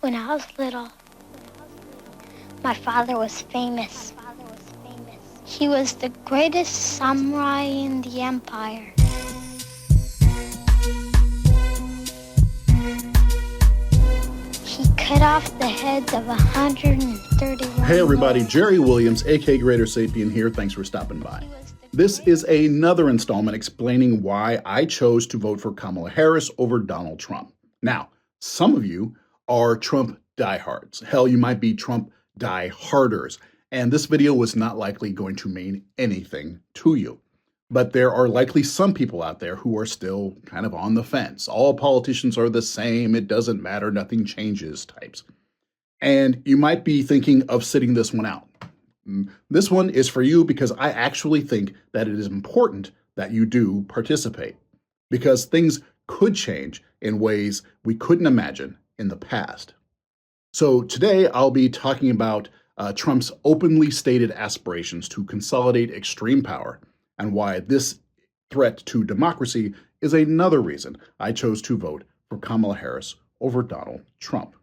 When I was little, my father was famous. He was the greatest samurai in the empire. He cut off the heads of 131. Hey everybody, Jerry Williams, aka Greater Sapien here. Thanks for stopping by. This is another installment explaining why I chose to vote for Kamala Harris over Donald Trump. Now, some of you are Trump diehards. Hell, you might be Trump dieharders. And this video was not likely going to mean anything to you. But there are likely some people out there who are still kind of on the fence. All politicians are the same, it doesn't matter, nothing changes types. And you might be thinking of sitting this one out. This one is for you because I actually think that it is important that you do participate, because things could change in ways we couldn't imagine in the past. So today I'll be talking about Trump's openly stated aspirations to consolidate extreme power and why this threat to democracy is another reason I chose to vote for Kamala Harris over Donald Trump.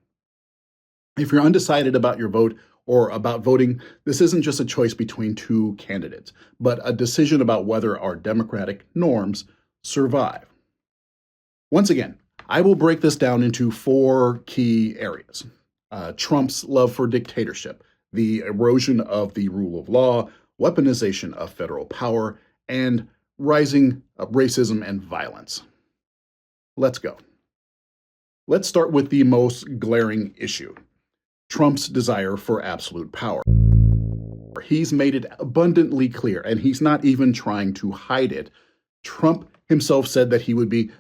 If you're undecided about your vote or about voting, this isn't just a choice between two candidates, but a decision about whether our democratic norms survive. Once again, I will break this down into four key areas. Trump's love for dictatorship, the erosion of the rule of law, weaponization of federal power, and rising racism and violence. Let's go. Let's start with the most glaring issue, Trump's desire for absolute power. He's made it abundantly clear, and he's not even trying to hide it. Trump himself said that he would be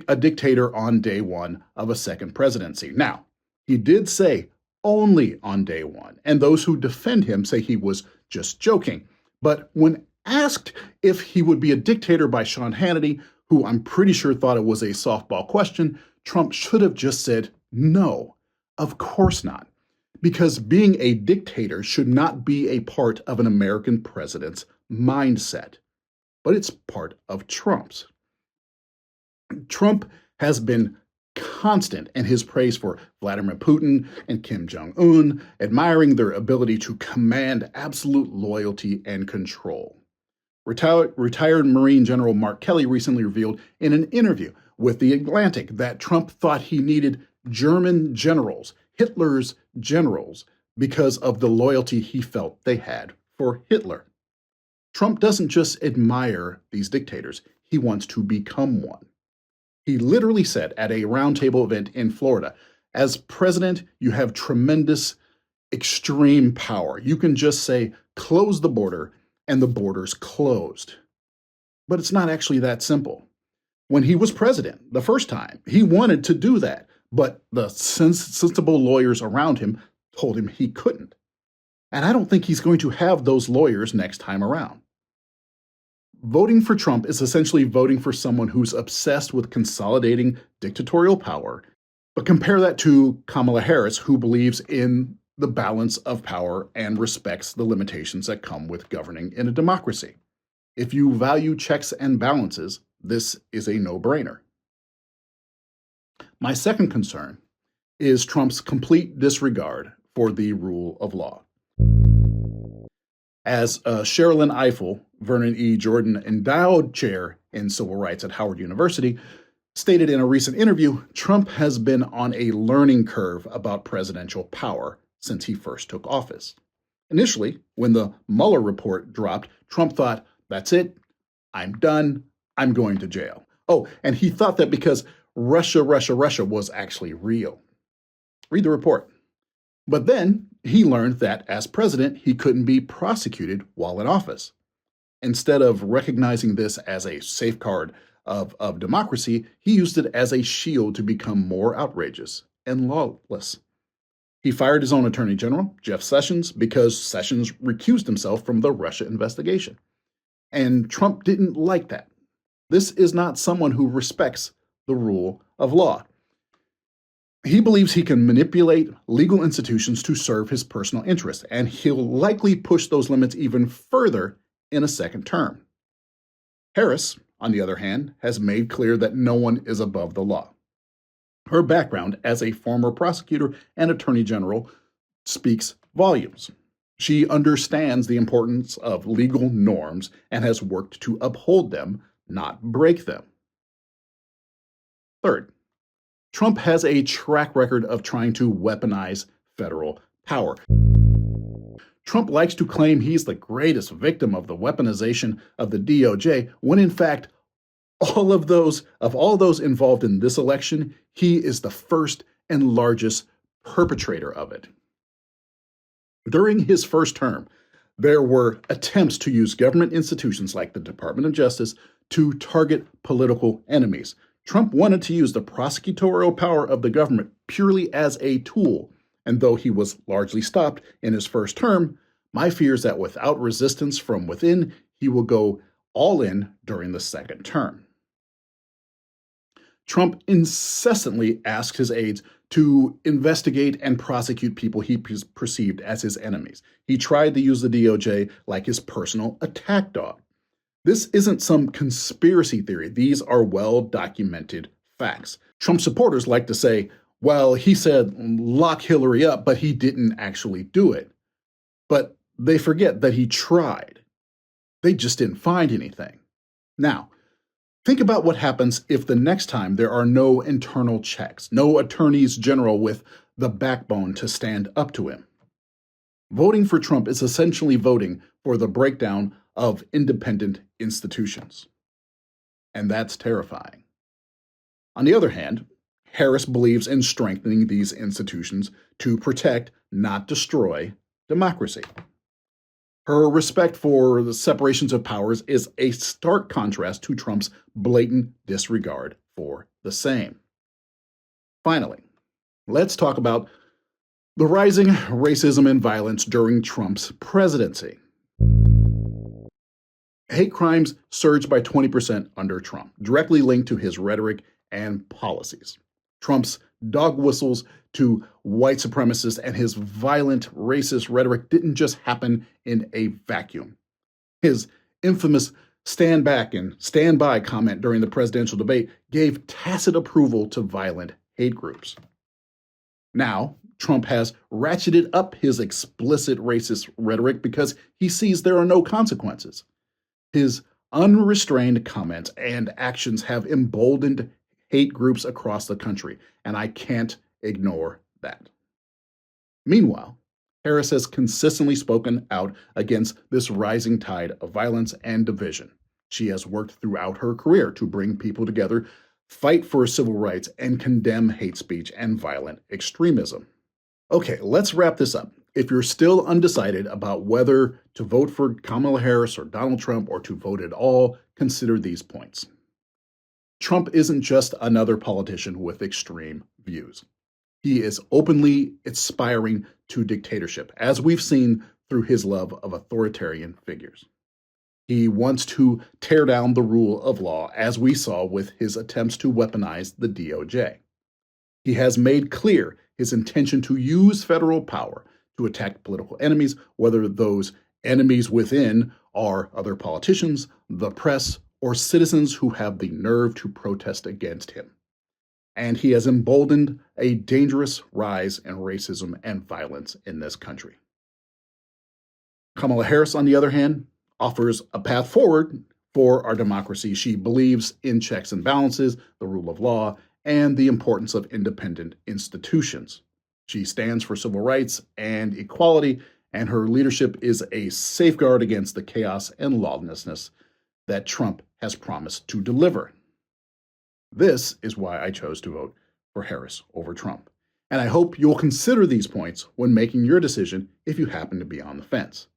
a dictator on day one of a second presidency. Now, he did say only on day one, and those who defend him say he was just joking. But when asked if he would be a dictator by Sean Hannity, who I'm pretty sure thought it was a softball question, Trump should have just said, no, of course not. Because being a dictator should not be a part of an American president's mindset, but it's part of Trump's. Trump has been constant in his praise for Vladimir Putin and Kim Jong-un, admiring their ability to command absolute loyalty and control. Retired Marine General Mark Kelly recently revealed in an interview with The Atlantic that Trump thought he needed German generals, Hitler's generals, because of the loyalty he felt they had for Hitler. Trump doesn't just admire these dictators, he wants to become one. He literally said at a roundtable event in Florida, as president, you have tremendous, extreme power. You can just say, close the border, and the border's closed. But it's not actually that simple. When he was president the first time, he wanted to do that, but the sensible lawyers around him told him he couldn't. And I don't think he's going to have those lawyers next time around. Voting for Trump is essentially voting for someone who's obsessed with consolidating dictatorial power, but compare that to Kamala Harris, who believes in the balance of power and respects the limitations that come with governing in a democracy. If you value checks and balances, this is a no-brainer. My second concern is Trump's complete disregard for the rule of law. As Sherilyn Ifill, Vernon E. Jordan Endowed Chair in Civil Rights at Howard University, stated in a recent interview, Trump has been on a learning curve about presidential power since he first took office. Initially, when the Mueller report dropped, Trump thought, that's it, I'm done, I'm going to jail. Oh, and he thought that because Russia was actually real. Read the report. But then he learned that as president, he couldn't be prosecuted while in office. Instead of recognizing this as a safeguard of democracy, he used it as a shield to become more outrageous and lawless. He fired his own attorney general, Jeff Sessions, because Sessions recused himself from the Russia investigation. And Trump didn't like that. This is not someone who respects the rule of law. He believes he can manipulate legal institutions to serve his personal interests, and he'll likely push those limits even further in a second term. Harris, on the other hand, has made clear that no one is above the law. Her background as a former prosecutor and attorney general speaks volumes. She understands the importance of legal norms and has worked to uphold them, not break them. Third, Trump has a track record of trying to weaponize federal power. Trump likes to claim he's the greatest victim of the weaponization of the DOJ, when in fact, all those involved in this election, he is the first and largest perpetrator of it. During his first term, there were attempts to use government institutions like the Department of Justice to target political enemies. Trump wanted to use the prosecutorial power of the government purely as a tool, and though he was largely stopped in his first term, my fear is that without resistance from within, he will go all in during the second term. Trump incessantly asked his aides to investigate and prosecute people he perceived as his enemies. He tried to use the DOJ like his personal attack dog. This isn't some conspiracy theory. These are well-documented facts. Trump supporters like to say, well, he said lock Hillary up, but he didn't actually do it. But they forget that he tried. They just didn't find anything. Now, think about what happens if the next time there are no internal checks, no attorneys general with the backbone to stand up to him. Voting for Trump is essentially voting for the breakdown of independent institutions. And that's terrifying. On the other hand, Harris believes in strengthening these institutions to protect, not destroy, democracy. Her respect for the separations of powers is a stark contrast to Trump's blatant disregard for the same. Finally, let's talk about the rising racism and violence during Trump's presidency. Hate crimes surged by 20% under Trump, directly linked to his rhetoric and policies. Trump's dog whistles to white supremacists and his violent racist rhetoric didn't just happen in a vacuum. His infamous stand back and stand by comment during the presidential debate gave tacit approval to violent hate groups. Now, Trump has ratcheted up his explicit racist rhetoric because he sees there are no consequences. His unrestrained comments and actions have emboldened hate groups across the country, and I can't ignore that. Meanwhile, Harris has consistently spoken out against this rising tide of violence and division. She has worked throughout her career to bring people together, fight for civil rights, and condemn hate speech and violent extremism. Okay, let's wrap this up. If you're still undecided about whether to vote for Kamala Harris or Donald Trump or to vote at all, consider these points. Trump isn't just another politician with extreme views. He is openly aspiring to dictatorship, as we've seen through his love of authoritarian figures. He wants to tear down the rule of law, as we saw with his attempts to weaponize the DOJ. He has made clear his intention to use federal power to attack political enemies, whether those enemies within are other politicians, the press, or citizens who have the nerve to protest against him. And he has emboldened a dangerous rise in racism and violence in this country. Kamala Harris, on the other hand, offers a path forward for our democracy. She believes in checks and balances, the rule of law, and the importance of independent institutions. She stands for civil rights and equality, and her leadership is a safeguard against the chaos and lawlessness that Trump has promised to deliver. This is why I chose to vote for Harris over Trump. And I hope you'll consider these points when making your decision if you happen to be on the fence.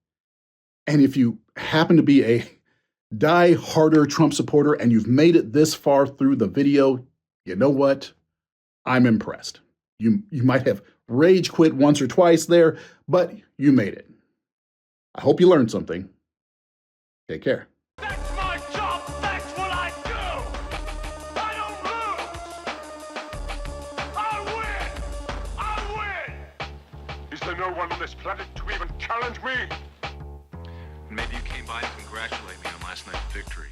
And if you happen to be a die-harder Trump supporter and you've made it this far through the video, you know what? I'm impressed. You might have rage quit once or twice there, but you made it. I hope you learned something. Take care. That's my job. That's what I do. I don't lose. I win. Is there no one on this planet to even challenge me? Maybe you came by to congratulate me on last night's victory.